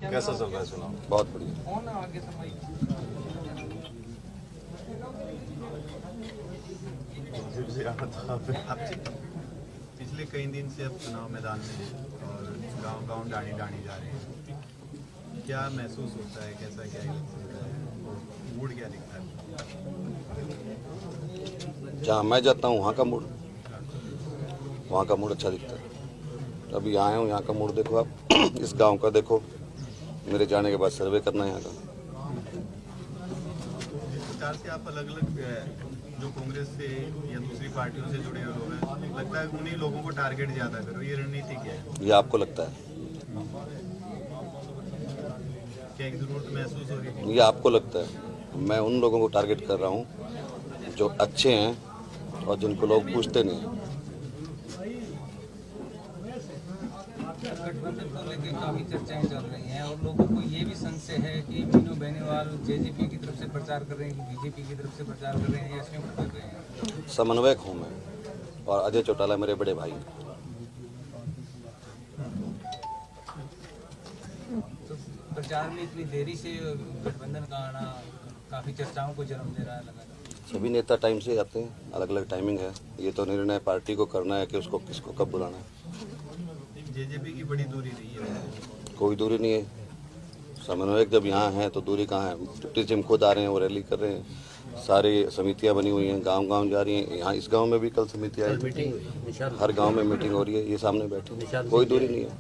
कैसा चल रहा है चुनाव? बहुत बढ़िया। आप पिछले कई दिन से अब चुनाव मैदान में हैं और गांव-गांव डाणी-डाणी जा रहे हैं। क्या महसूस होता है, कैसा क्या इलेक्शन का मूड क्या दिखता है? जहाँ मैं जाता हूँ वहाँ का मूड अच्छा दिखता है। अभी यहाँ आया हूँ, यहाँ का मूड देखो आप, इस गांव का देखो, मेरे जाने के बाद सर्वे करना है यहाँ का। जिस प्रकार से आप अलग-अलग जो कांग्रेस से या दूसरी पार्टियों से जुड़े हुए लोग हैं, लगता है उन्हीं लोगों को टारगेट ज्यादा करो, ये रणनीति क्या है? ये आपको लगता है? क्या एक जरूरत महसूस हो रही थी? ये आपको लगता है? मैं उन लोगों को टारगेट कर रहा हूँ जो अच्छे हैं और जिनको लोग पूछते नहीं हैं। गठबंधन को लेकर काफी चर्चाएं चल रही हैं और लोगों को ये भी संशय है कि मीनू बेनीवाल जेजेपी की तरफ से प्रचार कर रहे हैं कि बीजेपी की तरफ से प्रचार कर रहे हैं या क्यों कर रहे हैं? समन्वयक हूँ मैं और अजय चौटाला मेरे बड़े भाई। तो प्रचार में इतनी देरी से गठबंधन का आना काफी चर्चाओं को जन्म दे रहा है लगातार। सभी नेता टाइम से आते हैं, अलग अलग टाइमिंग है। ये तो निर्णय पार्टी को करना है कि उसको किसको कब बुलाना है। जेजेपी की बड़ी दूरी रही है। कोई दूरी नहीं है। समन्वयक जब यहाँ हैं तो दूरी कहाँ है? डिप्टी सीएम खुद आ रहे हैं, वो रैली कर रहे हैं, सारी समितियाँ बनी हुई हैं, गांव-गांव जा रही हैं। यहाँ इस गांव में भी कल समिति आई, हर गांव में मीटिंग हो रही है, ये सामने बैठे, कोई दूरी नहीं है।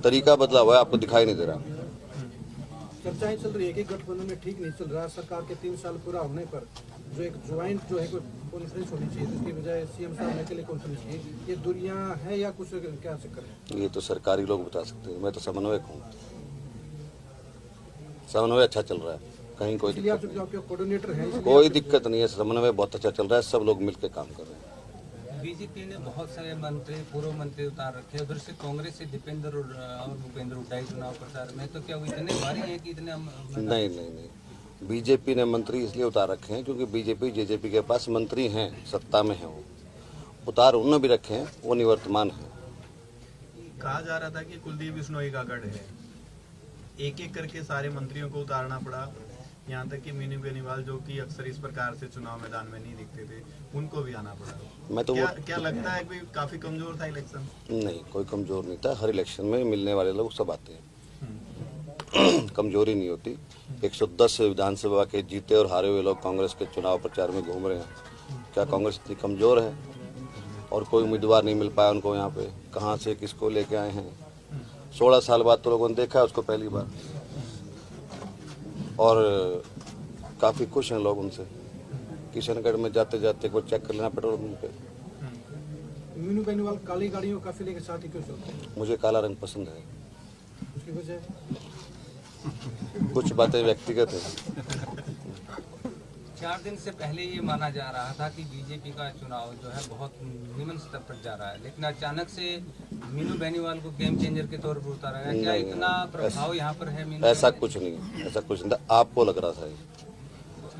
तरीका बदला हुआ है, आपको दिखाई नहीं दे रहा। चर्चाएं चल रही है कि गठबंधन में ठीक नहीं चल रहा। सरकार के 3 साल पूरा होने पर जो एक ज्वाइंट जो है कोई कॉन्फ्रेंस होनी चाहिए, जिसकी बजाय सीएम साहब ने अकेले कॉन्फ्रेंस की, ये दूरियां है या कुछ क्या चक्कर है? ये तो सरकारी लोग बता सकते हैं, मैं तो समन्वयक हूँ। समन्वय अच्छा चल रहा है, कहीं कोई दिक्कत नहीं। कोऑर्डिनेटर है, कोई दिक्कत नहीं है, समन्वय बहुत अच्छा चल रहा है, सब लोग मिलकर काम कर रहे हैं। बीजेपी ने बहुत सारे मंत्री, पूर्व मंत्री उतार रखे, उधर से कांग्रेस से दीपेंद्र और भूपेंद्र उठाई चुनाव प्रचार में, तो क्या वो इतने भारी है कि इतने नहीं, बीजेपी ने मंत्री इसलिए उतार रखे हैं क्योंकि बीजेपी जेजेपी के पास मंत्री हैं, सत्ता में हैं। वो उतार उन्होंने भी रखे हैं, वो निवर्तमान है। कहा जा रहा था कि कुलदीप बिश्नोई का गढ़ है, एक एक करके सारे मंत्रियों को उतारना पड़ा, यहाँ तक कि मीनू बेनीवाल जो कि अक्सर इस प्रकार से चुनाव मैदान में नहीं दिखते थे, उनको भी आना पड़ा। मैं तो क्या लगता है कि काफी कमजोर था इलेक्शन? नहीं, कोई कमजोर नहीं था। हर इलेक्शन में मिलने वाले लोग सब आते हैं, कमजोरी नहीं होती। 110 विधानसभा के जीते और हारे हुए लोग कांग्रेस के चुनाव प्रचार में घूम रहे हैं। क्या कांग्रेस इतनी कमजोर है? और कोई उम्मीदवार नहीं मिल पाया उनको यहाँ पे, कहाँ से किसको लेके आए हैं? 16 साल बाद तो लोगों ने देखा है उसको पहली बार, और काफी खुश हैं लोग उनसे। किशनगढ़ में जाते जाते कोई चेक कर लेना पेट्रोल पंप पे। मीनू बेनीवाल काली गाड़ियों का काफिले के साथ ही क्यों चलते हैं? मुझे काला रंग पसंद है। उसकी वजह कुछ बातें व्यक्तिगत है। 4 दिन से पहले ये माना जा रहा था कि बीजेपी का चुनाव जो है बहुत निम्न स्तर पर जा रहा है, लेकिन अचानक से मीनू बेनीवाल को गेम चेंजर के तौर पर उतारा गया। क्या इतना प्रभाव यहाँ पर है मीनू? ऐसा कुछ नहीं था, आपको लग रहा था।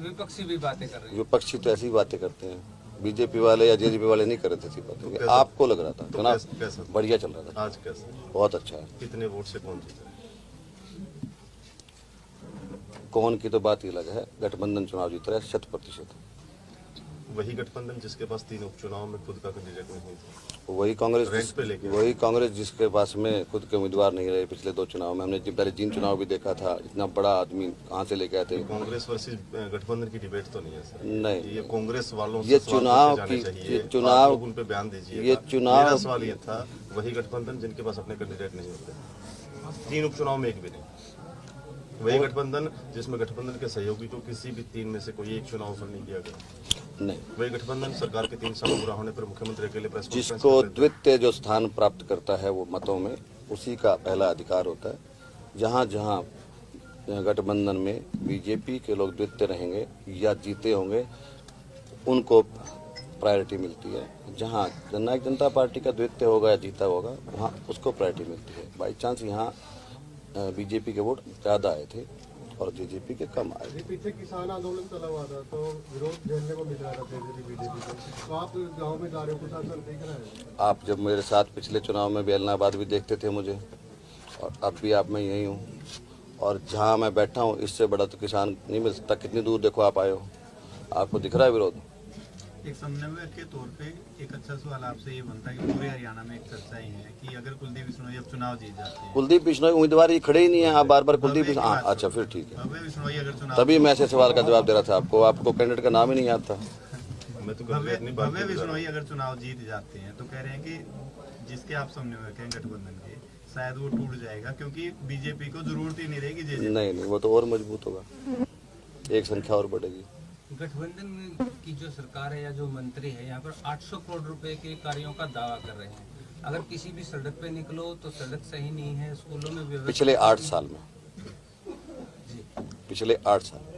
विपक्षी भी बातें कर रहे हैं। विपक्षी तो ऐसी बातें करते हैं, बीजेपी वाले या जेजेपी वाले नहीं कर रहे थे ऐसी बातें। आपको लग रहा था चुनाव बढ़िया चल रहा था। आज कैसा? बहुत अच्छा है। कितने वोट से कौन जीता? कौन की तो बात ही अलग है, गठबंधन चुनाव जीत रहा है 100%। वही गठबंधन जिसके पास 3 उपचुनाव में खुद का कैंडिडेट नहीं था, वही कांग्रेस जिसके पास में खुद के उम्मीदवार नहीं रहे पिछले 2 चुनाव में। हमने पहले 3 चुनाव भी देखा था, इतना बड़ा आदमी कहाँ से लेके आए थे? कांग्रेस वर्सेस गठबंधन की डिबेट तो नहीं है सर? नहीं, ये कांग्रेस वालों ये चुनाव उन पे बयान दीजिए। ये चुनाव, मेरा सवाल ये था, वही गठबंधन जिनके पास अपने कैंडिडेट नहीं होते, 3 उपचुनाव में एक भी नहीं, वही गठबंधन जिसमें गठबंधन के सहयोगी को किसी भी 3 में से कोई एक चुनाव ऑफर नहीं किया गया, नहीं, वही गठबंधन सरकार के 3 साल पूरा होने पर मुख्यमंत्री अकेले प्रेस कॉन्फ्रेंस जिसको द्वितीय जो स्थान प्राप्त करता है वो मतों में, उसी का पहला अधिकार होता है। जहाँ जहाँ गठबंधन में बीजेपी के लोग द्वितीय रहेंगे या जीते होंगे, उनको प्रायोरिटी मिलती है। जहाँ जननायक जनता पार्टी का द्वितीय होगा या जीता होगा, वहाँ उसको प्रायोरिटी मिलती है। बाई चांस यहाँ बीजेपी के वोट ज़्यादा आए थे और जेजेपी के कम आए थे। पीछे किसान आंदोलन चला हुआ था तो विरोध झेलने को मिल रहा था बीजेपी को, तो आप गांव में जा रहे हो, प्रशासन देख रहा है? आप जब मेरे साथ पिछले चुनाव में भी ऐलनाबाद भी देखते थे मुझे, और अब भी आप मैं यही हूँ। और जहाँ मैं बैठा हूँ इससे बड़ा तो किसान नहीं मिल सकता। कितनी दूर देखो आप आए हो, आपको दिख रहा है विरोध। एक समन्वय के तौर पे एक अच्छा सवाल आपसे ये बनता है कि पूरे हरियाणा में एक चर्चाएं हैं कि अगर कुलदीप बिश्नोई अब चुनाव जीत जाते हैं, कुलदीप बिश्नोई उम्मीदवार ये खड़े ही नहीं है, आप बार बार कुलदीप बिश्नोई, हाँ अच्छा फिर ठीक है। भव्य बिश्नोई अगर चुनाव तभी मैं ऐसे सवाल का जवाब दे रहा था आपको, आपको कैंडिडेट का नाम ही नहीं आता। भव्य बिश्नोई अगर चुनाव जीत जाते हैं तो कह रहे हैं कि जिसके आप समन्वय हैं गठबंधन के, शायद वो टूट जाएगा क्योंकि बीजेपी को जरूरत ही नहीं रहेगी जेजेपी। नहीं, वो तो और मजबूत होगा, एक संख्या और बढ़ेगी। गठबंधन की जो सरकार है या जो मंत्री है यहाँ पर 800 करोड़ रुपए के कार्यों का दावा कर रहे हैं। अगर किसी भी सड़क पे निकलो तो सड़क सही नहीं है, स्कूलों में व्यवस्था पिछले 8 साल में, जी पिछले 8 साल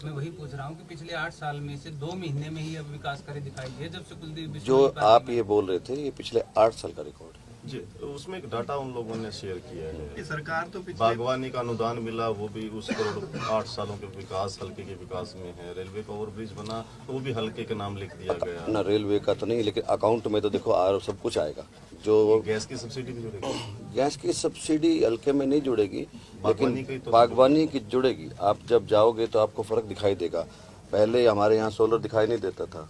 मैं वही पूछ रहा हूँ कि पिछले 8 साल में से 2 महीने में ही अब विकास कार्य दिखाई दिए जब से कुलदीप बिश्नोई जो पार्टी आप में- ये बोल रहे थे, ये पिछले 8 साल का रिकॉर्ड है। जी, तो उसमें एक डाटा उन लोगों ने शेयर किया ये है। सरकार तो पिछले बागवानी का अनुदान मिला, वो भी उस करोड़ 8 सालों के विकास, हल्के के विकास में है। रेलवे का ओवरब्रिज बना, तो वो भी हल्के के नाम लिख दिया गया। ना रेलवे का तो नहीं, लेकिन अकाउंट में तो देखो और सब कुछ आएगा। जो गैस की सब्सिडी भी जुड़ेगी। गैस की सब्सिडी हल्के में नहीं जुड़ेगी, बागवानी की लेकिन तो बागवानी की जुड़ेगी। आप जब जाओगे तो आपको फर्क दिखाई देगा। पहले हमारे यहाँ सोलर दिखाई नहीं देता था,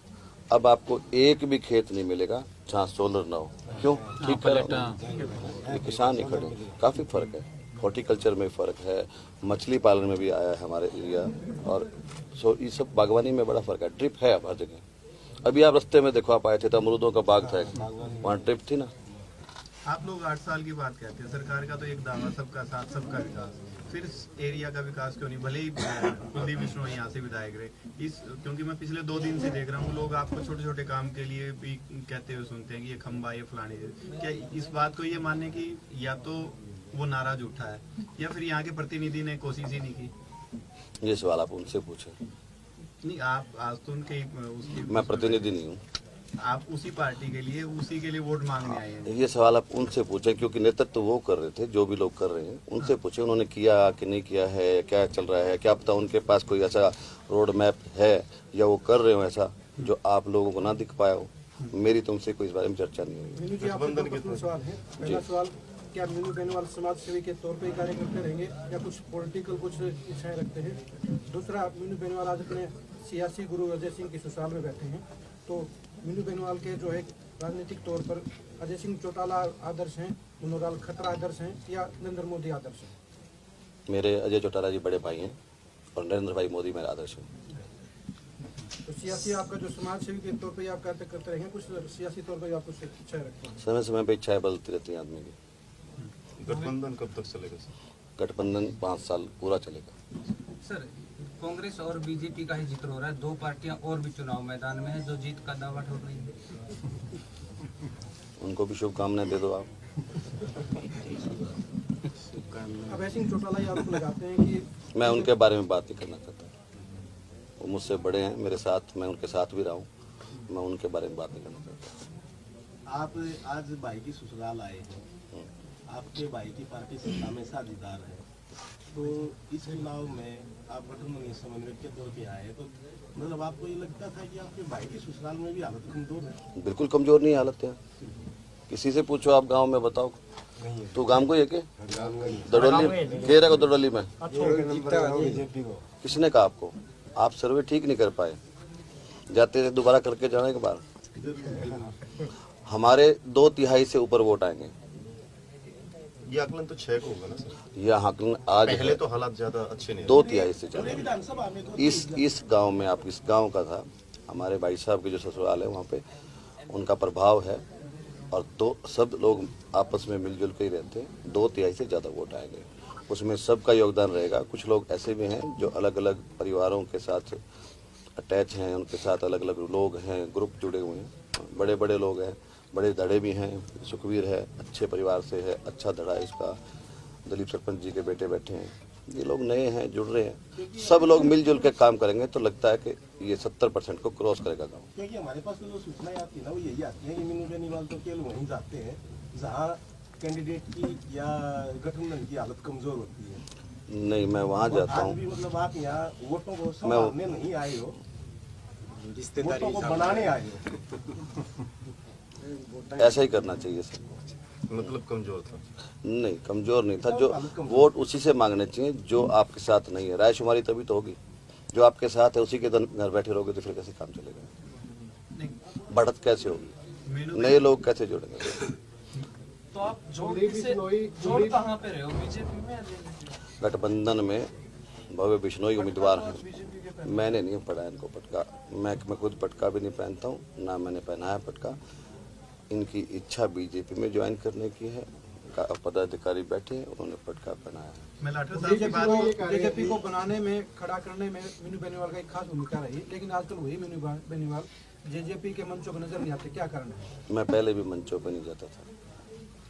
अब आपको एक भी खेत नहीं मिलेगा जहाँ सोलर ना हो। क्यों? ठीक है, ये किसान ही खड़े, काफी फर्क है। हॉर्टिकल्चर में फर्क है, मछली पालन में भी आया है हमारे एरिया, और ये सब बागवानी में बड़ा फर्क है। ड्रिप है अब हर जगह। अभी आप रास्ते में देखो, आप आए थे तो अमरूदों का बाग था, वहाँ ड्रिप थी ना। आप लोग 8 साल की बात कहते हैं, सरकार का तो एक दावा सबका साथ सबका विकास, फिर इस एरिया का विकास क्यों नहीं? भले ही कुलदीप बिश्नोई यहाँ से विधायक रहे इस, क्योंकि मैं पिछले 2 दिन से देख रहा हूँ लोग आपको छोटे छोटे काम के लिए भी कहते हुए सुनते हैं कि ये खंबा, ये फलानी। क्या इस बात को ये मानने की या तो वो नारा झूठा है या फिर यहाँ के प्रतिनिधि ने कोशिश ही नहीं की? ये सवाल आप उनसे पूछे, नहीं, आप आज तो उनके उसकी मैं प्रतिनिधि नहीं हूँ। आप उसी पार्टी के लिए उसी के लिए वोट मांगने आए हैं। ये सवाल आप उनसे पूछें, क्योंकि नेतृत्व तो वो कर रहे थे, जो भी लोग कर रहे हैं उनसे पूछे उन्होंने किया कि नहीं किया है, क्या चल रहा है, क्या पता उनके पास कोई ऐसा रोड मैप है या वो कर रहे हो ऐसा जो आप लोगों को ना दिख पाया हो। मेरी तुमसे कोई इस बारे में चर्चा नहीं हुई। मीनू जी, आपसे 2 प्रश्न सवाल है। पहला सवाल, क्या मीनू बेनीवाल समाज सेवी के तौर पे कार्य करते रहेंगे या कुछ पॉलिटिकल कुछ इच्छाएं रखते हैं? दूसरा, मीनू बेनीवाल आज अपने सियासी गुरु अजय सिंह की ससुराल में बैठे हैं, तो मीनू बेनीवाल के जो है राजनीतिक तौर पर अजय सिंह चौटाला आदर्श हैं, मनोहरलाल खट्टर आदर्श हैं या नरेंद्र मोदी आदर्श हैं? मेरे अजय चौटाला जी बड़े भाई हैं और नरेंद्र भाई मोदी मेरा आदर्श है। तो सियासी आपका जो समाज सेवी के तौर पर आप कार्य करते रहेंगे, कुछ सियासी तौर पर आप कुछ इच्छाएं रखते हैं? समय समय पे इच्छाएं बदलती रहती हैं आदमी की। गठबंधन कब तक चलेगा सर? गठबंधन 5 साल पूरा चलेगा। सर, कांग्रेस और बीजेपी का ही जिक्र हो रहा है, 2 पार्टियां और भी चुनाव मैदान में है जो जीत का दावा ठोक रही है। उनको भी शुभकामनाएं दे दो आप। अभय सिंह चौटाला ये आरोप लगाते हैं कि मैं उनके बारे में बात नहीं करना चाहता। वो मुझसे बड़े हैं, मेरे साथ, मैं उनके साथ भी रहा हूँ, मैं उनके बारे में बात नहीं करना चाहता। आप आज भाई की ससुराल आए हैं, आपके भाई की पार्टी सत्ता में साझेदार है, तो इस चुनाव में आप गठबंधन समन्वय के तौर पे आए, तो मतलब आपको ये लगता था कि आपके भाई की ससुराल में भी हालत कमजोर है? बिल्कुल कमजोर नहीं हालत है। किसी से पूछो आप गांव में, बताओ तू गांव को है के दडोली केरा को दडोली में किसने कहा आपको? आप सर्वे ठीक नहीं कर पाए, जाते थे दोबारा करके जाने के बाद। हमारे 2/3 से ऊपर वोट आएंगे। ये आकलन तो 6 को होगा ना सर? यह आकलन आज पहले तो हालात ज्यादा अच्छे नहीं 2/3 से ज्यादा। विधानसभा में तो इस गांव में, आप इस गांव का था, हमारे भाई साहब के जो ससुराल है वहाँ पे उनका प्रभाव है, और सब लोग आपस में मिलजुल के ही रहते हैं। 2/3 से ज्यादा वोट आएंगे, उसमें सबका योगदान रहेगा। कुछ लोग ऐसे भी हैं जो अलग अलग परिवारों के साथ अटैच हैं, उनके साथ अलग अलग लोग हैं, ग्रुप जुड़े हुए हैं, बड़े बड़े लोग हैं, बड़े धड़े भी हैं। सुखवीर है, अच्छे परिवार से है, अच्छा धड़ा है इसका। दलीप सरपंच जी के बेटे बैठे हैं, ये लोग नए हैं, जुड़ रहे हैं। सब लोग मिलजुल के काम करेंगे तो लगता है कि ये 70% को क्रॉस करेगा गाँव। क्योंकि हमारे पास तो जो सूचनाएं आती है ना, वो यही आती है कि मीनू बेनीवाल तो केवल वहीं जाते हैं जहाँ कैंडिडेट की या गठबंधन की हालत कमजोर होती है। नहीं, मैं वहाँ जाता आज हूँ। भी मतलब आप यहाँ वोटों को संभालने नहीं आए हो, वोटों को बनाने आए हो। ऐसा ही करना चाहिए सर। मतलब कमजोर था। नहीं, कमजोर नहीं था। जो वोट उसी से मांगने चाहिए जो आपके साथ नहीं है। रायशुमारी तभी तो होगी, जो आपके साथ है उसी के घर बैठे रहोगे तो फिर कैसे काम चलेगा? नहीं, बढ़त कैसे होगी? मीनू नए लोग कैसे जुड़ेंगे? तो आप जोड़ कहाँ पे रहे हो, बीजेपी में या JJP? गठबंधन में भव्य बिश्नोई उम्मीदवार हैं। मैंने नहीं पढ़ा इनको पटका, मैं खुद पटका भी नहीं पहनता हूँ, ना मैंने पहना है पटका। इनकी इच्छा बीजेपी में ज्वाइन करने की है। पदाधिकारी बैठे हैं, उन्होंने पटका पहनाया है। मैं लाठर साहब की बात बीजेपी को बनाने में, खड़ा करने में मीनू बेनीवाल का एक खास भूमिका रही, लेकिन आजकल वही मीनू बेनीवाल जेजेपी के मंचों पर नजर नहीं आते, क्या कारण है? मैं पहले भी मंचों पर नहीं जाता था।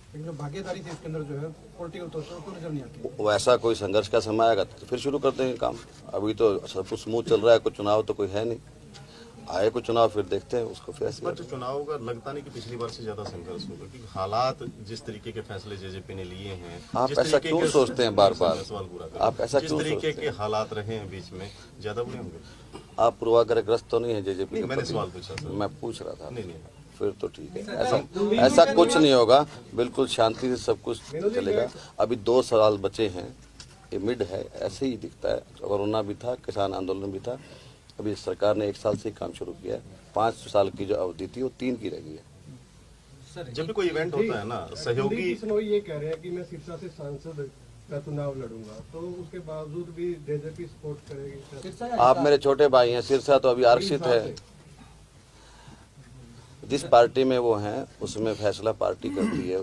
लेकिन जो भागीदारी थी इसके अंदर जो है पॉलिटिकल तौर पर नजर नहीं आती। वैसा कोई संघर्ष का समय आएगा तो फिर शुरू कर देंगे काम। अभी तो सब कुछ स्मूथ चल रहा है, कुछ चुनाव तो कोई है नहीं। आए कुछ चुनाव फिर देखते हैं उसको, फिर ऐसे पर जो चुनाव का लगता नहीं कि पिछली बार से ज्यादा संघर्ष होगा, क्योंकि हालात जिस तरीके के फैसले जेजेपी ने लिए हैं, आप जिस ऐसा तरीके क्यों के- सोचते हैं बार-बार? सवाल पूरा करें। आप ऐसा जिस क्यों तरीके सोचते के हैं? हालात रहे हैं बीच में, ज्यादा बुरे होंगे? आप पूर्वाग्रहग्रस्त तो नहीं है जेजेपी नहीं, के मैंने प्रति? सवाल पूछा सर। मैं पूछ रहा था। नहीं नहीं, फिर तो ठीक है। ऐसा कुछ नहीं होगा, बिल्कुल शांति से सब कुछ चलेगा। अभी 2 साल बचे हैं, ये मिड है, ऐसे ही दिखता है। कोरोना भी था, किसान आंदोलन भी था। अभी सरकार ने 1 साल से ही काम शुरू किया है। 5 साल की जो अवधि थी वो 3 की रह गई है। सर जब भी कोई इवेंट होता है ना, सहयोगी बिश्नोई ये कह रहे हैं कि मैं सिरसा से सांसद का चुनाव लड़ूंगा, तो उसके बावजूद भी जेजेपी सपोर्ट करेगी? आप मेरे छोटे भाई हैं। सिरसा तो अभी आरक्षित है। जिस पार्टी में वो हैं उसमें फैसला पार्टी करती है।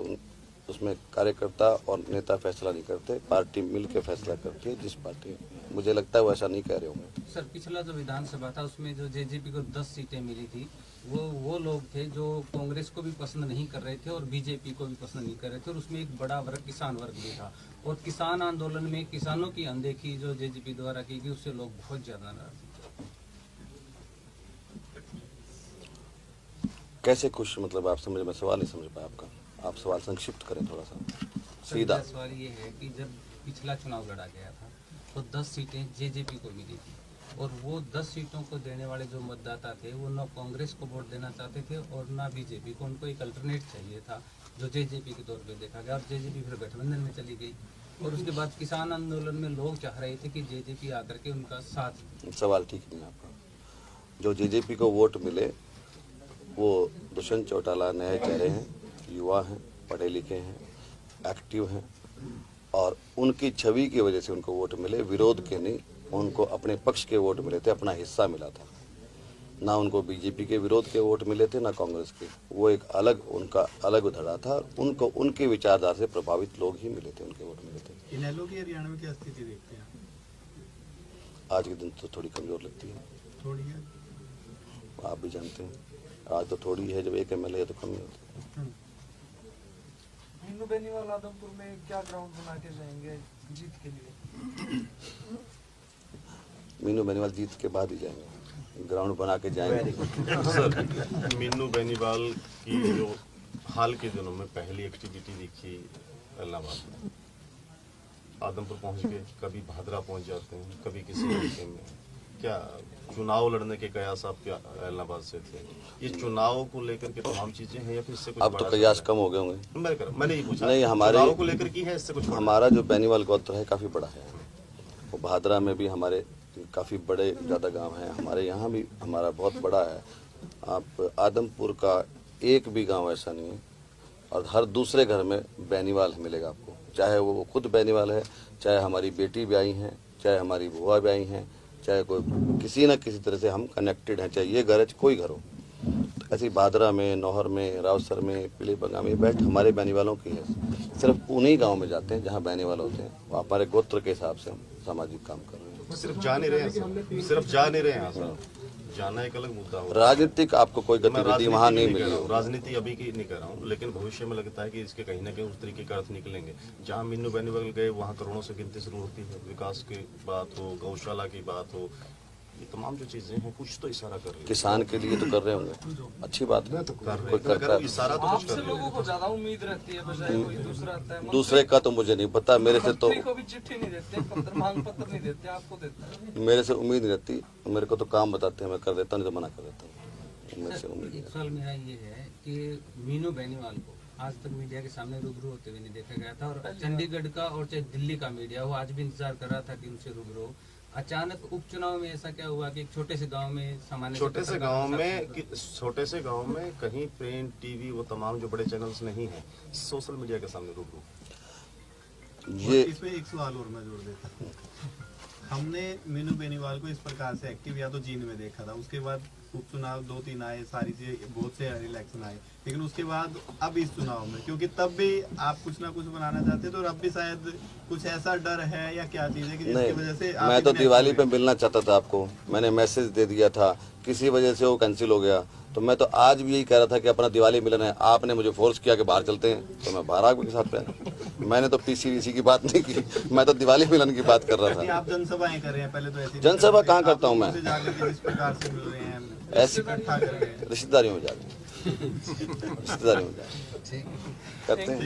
उसमें कार्यकर्ता और नेता फैसला नहीं करते, पार्टी मिलकर फैसला करती है। जिस पार्टी में, मुझे लगता है वो ऐसा नहीं कह रहे होंगे। सर, पिछला जो विधानसभा था उसमें जो जेजेपी को 10 सीटें मिली थी, वो लोग थे जो कांग्रेस को भी पसंद नहीं कर रहे थे और बीजेपी को भी पसंद नहीं कर रहे थे, और उसमें एक बड़ा वर्ग किसान वर्ग भी था। और किसान आंदोलन में किसानों की अनदेखी जो जेजेपी द्वारा की गई, उससे लोग बहुत ज्यादा नाराज थे। कैसे खुश, मतलब आप समझ, मैं सवाल नहीं समझ पाया आपका। आप सवाल संक्षिप्त करें थोड़ा सा सीधा। सर, सवाल ये है कि जब पिछला चुनाव लड़ा गया था तो 10 सीटें जेजेपी को मिली थी, और वो 10 सीटों को देने वाले जो मतदाता थे वो न कांग्रेस को वोट देना चाहते थे और न बीजेपी को। उनको एक अल्टरनेट चाहिए था जो जेजेपी के तौर पे देखा गया, और जेजेपी फिर गठबंधन में चली गई। और उसके बाद किसान आंदोलन में लोग चाह रहे थे कि जेजेपी आकर के उनका साथ। सवाल ठीक नहीं है आपका। जो जेजेपी को वोट मिले वो दुष्यंत चौटाला नए चेहरे हैं, युवा हैं, पढ़े लिखे हैं, एक्टिव हैं, और उनकी छवि की वजह से उनको वोट मिले, विरोध के नहीं। उनको अपने पक्ष के वोट मिले थे, अपना हिस्सा मिला था। ना उनको बीजेपी के विरोध के वोट मिले थे, ना कांग्रेस के। वो एक अलग, उनका अलग धड़ा था। उनको उनके विचारधारा से प्रभावित लोग ही मिले थे, उनके वोट मिले थे। इनेलो की हरियाणा में क्या स्थिति देखते हैं? आज के दिन तो थोड़ी कमजोर लगती है, थोड़ी है। आप भी जानते हैं। आज तो थोड़ी है, जब एक MLA है तो कम ही होती है। मीनू बेनीवाल आदमपुर में क्या ग्राउंड बना के जाएंगे जीत के लिए? मीनू बेनीवाल जीत के बाद ही जाएंगे, ग्राउंड बना के जाएंगे। सर, मीनू बेनीवाल की जो हाल के दिनों में पहली एक्टिविटी दिखी इलाहाबाद में, आदमपुर पहुंच गए, कभी भादरा पहुंच जाते हैं, कभी किसी इलाके में। क्या चुनाव लड़ने के कयास आपके इलाहाबाद से थे? ये चुनाव को लेकर के तमाम चीजें हैं या फिर इससे कुछ अब तो बड़ा कयास चल कम हो गए होंगे। रहा है? मैंने ये पूछा, नहीं, हमारे चुनाव को लेकर की है, इससे कुछ बड़ा? हमारा जो बेनीवाल गोत्र है काफ़ी बड़ा है। वो भादरा में भी हमारे काफ़ी बड़े ज़्यादा गांव हैं। हमारे यहाँ भी हमारा बहुत बड़ा है। आप आदमपुर का एक भी गांव ऐसा नहीं है, और हर दूसरे घर में बेनीवाल मिलेगा आपको। चाहे वो खुद बेनीवाल है, चाहे हमारी बेटी ब्याई हैं, चाहे हमारी बुआ ब्याई हैं, चाहे कोई किसी न किसी तरह से हम कनेक्टेड हैं, चाहे ये घर है कोई घर हो। ऐसी भादरा में, नौहर में, रावसर में, पीलीबंगा में बैठ हमारे बेनीवालों की है। सिर्फ उन्हीं गांव में जाते हैं जहां बेनीवाल होते हैं। वो हमारे गोत्र के हिसाब से हम सामाजिक काम कर रहे हैं। सिर्फ जा नहीं रहे हैं सर, सिर्फ जा नहीं रहे हैं सर, जाना एक अलग मुद्दा हो। राजनीतिक आपको कोई मैं गतिविधि राजनीति वहाँ की नहीं कह मिली। रहा हूँ, राजनीति अभी की नहीं कर रहा हूँ, लेकिन भविष्य में लगता है कि इसके कहीं ना कहीं उस तरीके का अर्थ निकलेंगे। जहाँ मीनू बेनीवाल गए वहाँ करोड़ों से गिनती शुरू होती है, विकास की बात हो, गौशाला की बात हो, ये तमाम जो चीजें हैं कुछ तो इशारा कर रही है। किसान के लिए तो कर रहे होंगे, अच्छी बात है। कोई करता है, इशारा तो कुछ आपसे कर रहे लोगों को ज्यादा उम्मीद रहती है बजाय कोई दूसरा आता है। दूसरे का तो मुझे नहीं पता। मेरे से तो मंत्री को भी चिट्ठी नहीं देते, पत्र मांग पत्र नहीं देते, आपको देते हैं। मेरे से उम्मीद नहीं रहती। मेरे को तो काम बताते हैं, मैं कर देता हूँ, नहीं तो मना कर देता हूँ। मेरे से उम्मीद एक सवाल मेरा ये है कि मीनू बेनीवाल को आज तक मीडिया के सामने रूबरू होते हुए नहीं देखा गया था, और चंडीगढ़ का और चाहे दिल्ली का मीडिया वो आज भी इंतजार कर रहा था कि उनसे रूबरू हो। अचानक उपचुनाव में ऐसा क्या हुआ कि एक छोटे से गांव में सामान्य छोटे से गांव में कहीं प्रिंट, टीवी, वो तमाम जो बड़े चैनल्स नहीं हैं, सोशल मीडिया के सामने रूबरू। ये इसमें एक सवाल और मैं जोड़ देता हूँ। हमने मीनू बेनीवाल को इस प्रकार से एक्टिव या तो जींद में देखा था, उसके बाद उपचुनाव 2-3 आए, सारी चीजें बहुत से इलेक्शन आए, लेकिन उसके बाद अब इस चुनाव में, क्योंकि तब भी आप कुछ ना कुछ बनाना चाहते थे और अब भी शायद कुछ ऐसा डर है या क्या चीज है कि जिसकी वजह से मैं तो दिवाली पे मिलना चाहता था आपको, मैंने मैसेज दे दिया था, किसी वजह से वो कैंसिल हो गया। तो मैं तो आज भी यही कह रहा था कि अपना दिवाली मिलन है, आपने मुझे फोर्स किया कि बाहर चलते हैं, तो मैं बाहर आके साथ पे, मैंने तो पीसीवीसी की बात नहीं की, मैं तो दिवाली मिलन की बात कर रहा था। आप जनसभाएं कर रहे हैं, पहले तो ऐसी जनसभा कहाँ करता हूँ मैं, जिस प्रकार से मिल रहे हैं, ऐसी इकट्ठा कर रहे हैं, रिश्तेदारियों में जाके करते हैं।